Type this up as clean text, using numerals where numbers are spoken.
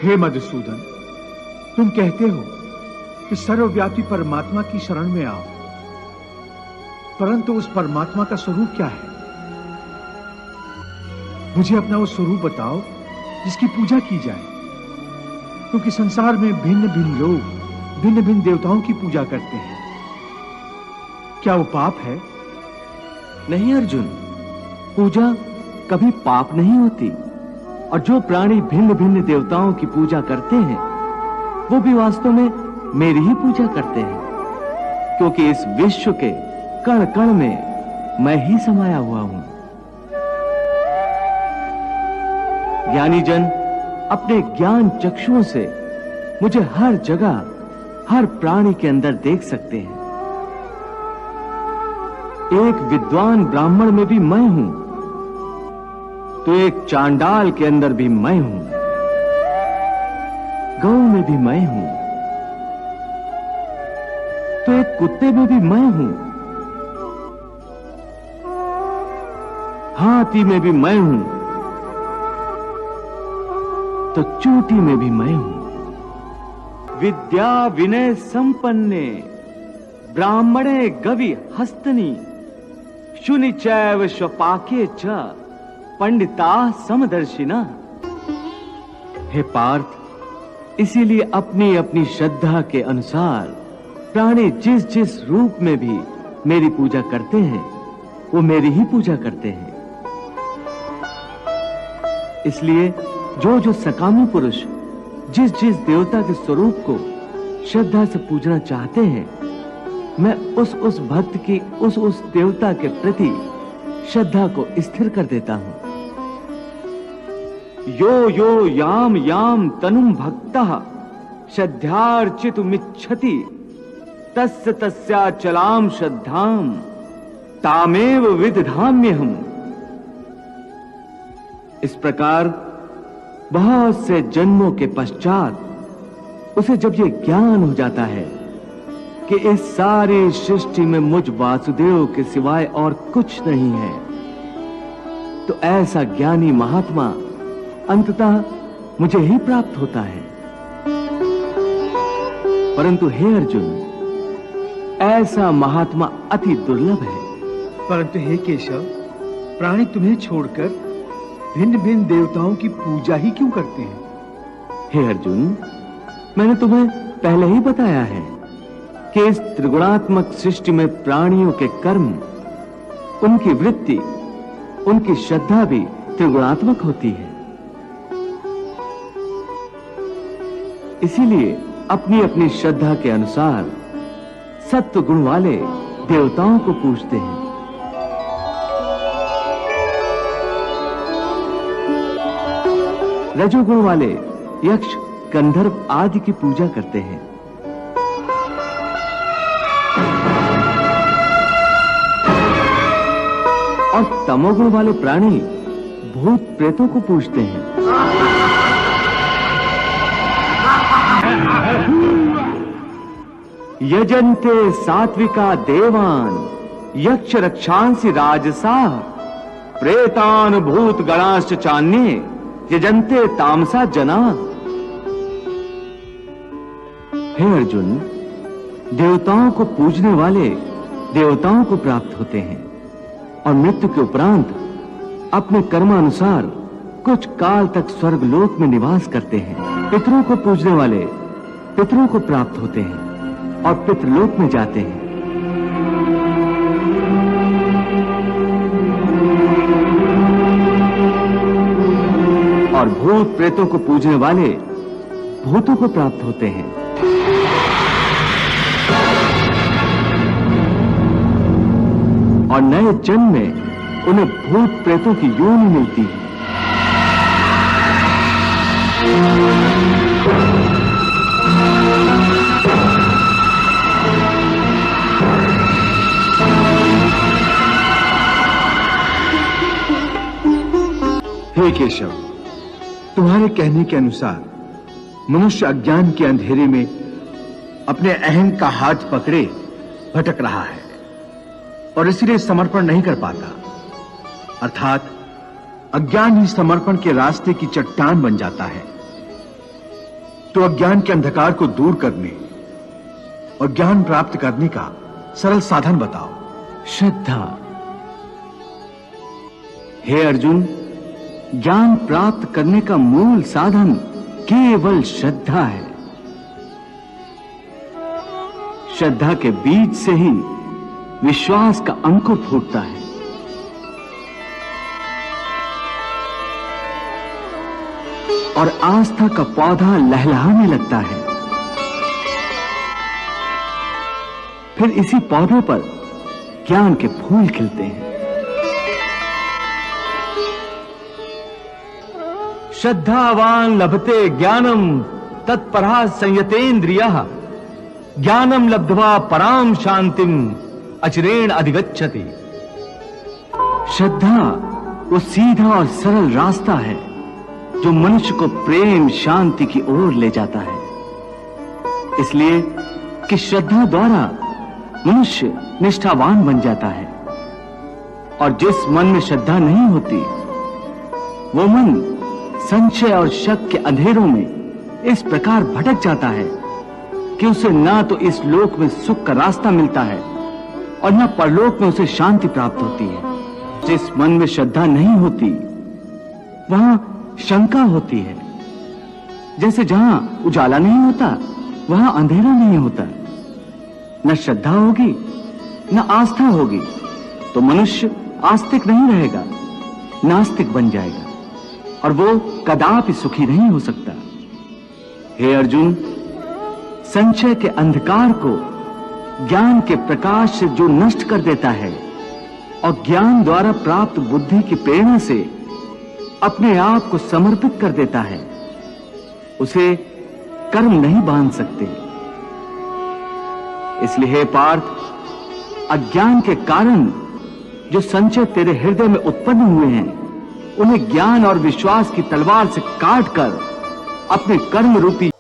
हे मधुसूदन, तुम कहते हो कि सर्वव्यापी परमात्मा की शरण में आओ, परंतु उस परमात्मा का स्वरूप क्या है? मुझे अपना वो स्वरूप बताओ जिसकी पूजा की जाए, क्योंकि संसार में भिन्न भिन्न लोग भिन्न भिन्न देवताओं की पूजा करते हैं। क्या वो पाप है? नहीं अर्जुन, पूजा कभी पाप नहीं होती। और जो प्राणी भिन्न भिन्न देवताओं की पूजा करते हैं वो भी वास्तव में मेरी ही पूजा करते हैं, क्योंकि इस विश्व के कण कण में मैं ही समाया हुआ हूं। ज्ञानी जन अपने ज्ञान चक्षुओं से मुझे हर जगह हर प्राणी के अंदर देख सकते हैं। एक विद्वान ब्राह्मण में भी मैं हूं, तो एक चांडाल के अंदर भी मैं हूं, गौ में भी मैं हूं, तो एक कुत्ते में भी मैं हूं, हाथी में भी मैं हूं, तो चूंटी में भी मैं हूं। विद्या विनय संपन्ने ब्राह्मणे गवि हस्तनी शुनि चैव स्वपाके च पंडिता समदर्शिना। हे पार्थ, इसीलिए अपनी अपनी श्रद्धा के अनुसार प्राणी जिस जिस रूप में भी मेरी पूजा करते हैं वो मेरी ही पूजा करते हैं। इसलिए जो जो सकामी पुरुष जिस जिस देवता के स्वरूप को श्रद्धा से पूजना चाहते हैं, मैं उस भक्त की उस देवता के प्रति श्रद्धा को स्थिर कर देता हूं। यो यो याम याम तनुम भक्तः श्रद्धार्चितुमिच्छति तस्य तस्याचलाम श्रद्धाम तामेव विदधाम्यहम्। इस प्रकार बहुत से जन्मों के पश्चात उसे जब ये ज्ञान हो जाता है कि इस सारी सृष्टि में मुझ वासुदेव के सिवाय और कुछ नहीं है, तो ऐसा ज्ञानी महात्मा अंततः मुझे ही प्राप्त होता है। परंतु हे अर्जुन, ऐसा महात्मा अति दुर्लभ है। परंतु हे केशव, प्राणी तुम्हें छोड़कर भिन्न भिन्न देवताओं की पूजा ही क्यों करते हैं? हे अर्जुन, मैंने तुम्हें पहले ही बताया है कि इस त्रिगुणात्मक सृष्टि में प्राणियों के कर्म, उनकी वृत्ति, उनकी श्रद्धा भी त्रिगुणात्मक होती है। इसीलिए अपनी अपनी श्रद्धा के अनुसार सत्व गुण वाले देवताओं को पूजते हैं। रजोगुण वाले यक्ष, गंधर्व आदि की पूजा करते हैं। और तमोगुण वाले प्राणी भूत प्रेतों को पूजते हैं। यजन्ते सात्विका देवान यक्ष रक्षांसि राजसा प्रेतान भूत गणाश्च चान्ये यजन्ते तामसा जना। हे अर्जुन, देवताओं को पूजने वाले देवताओं को प्राप्त होते हैं और मृत्यु के उपरांत अपने कर्मानुसार कुछ काल तक स्वर्ग लोक में निवास करते हैं। पितरों को पूजने वाले पितरों को प्राप्त होते हैं और पितृलोक में जाते हैं। और भूत प्रेतों को पूजने वाले भूतों को प्राप्त होते हैं। और नए जन्म में उन्हें भूत प्रेतों की योनि मिलती है। हे केशव, तुम्हारे कहने के अनुसार मनुष्य अज्ञान के अंधेरे में अपने अहं का हाथ पकड़े भटक रहा है और इसलिए समर्पण नहीं कर पाता। अर्थात अज्ञान ही समर्पण के रास्ते की चट्टान बन जाता है। तो अज्ञान के अंधकार को दूर करने और ज्ञान प्राप्त करने का सरल साधन बताओ। श्रद्धा। हे अर्जुन, ज्ञान प्राप्त करने का मूल साधन केवल श्रद्धा है। श्रद्धा के बीज से ही विश्वास का अंकुर फूटता है। और आस्था का पौधा लहलहाने लगता है। फिर इसी पौधे पर ज्ञान के फूल खिलते हैं। श्रद्धावान लभते ज्ञानम तत्परा संयतेन्द्रियः ज्ञानम लब्ध्वा पराम शांतिम अचिरेण अधिगच्छति। श्रद्धा वो सीधा और सरल रास्ता है जो मनुष्य को प्रेम शांति की ओर ले जाता है। इसलिए कि श्रद्धा द्वारा मनुष्य निष्ठावान बन जाता है। और जिस मन में श्रद्धा नहीं होती, वो मन संशय और शक के अंधेरों में इस प्रकार भटक जाता है कि उसे ना तो इस लोक में सुख का रास्ता मिलता है और ना परलोक में उसे शांति प्राप्त होती है। जिस मन में श्रद्धा नहीं होती, वहां शंका होती है। जैसे जहां उजाला नहीं होता, वहां अंधेरा नहीं होता। न श्रद्धा होगी, न आस्था होगी, तो मनुष्य आस्तिक नहीं रहेगा, नास्तिक बन जाएगा और वो कदापि सुखी नहीं हो सकता। हे अर्जुन, संशय के अंधकार को ज्ञान के प्रकाश से जो नष्ट कर देता है और ज्ञान द्वारा प्राप्त बुद्धि की प्रेरणा से अपने आप को समर्पित कर देता है, उसे कर्म नहीं बांध सकते। इसलिए हे पार्थ, अज्ञान के कारण जो संशय तेरे हृदय में उत्पन्न हुए हैं, उन्हें ज्ञान और विश्वास की तलवार से काटकर अपने कर्म रूपी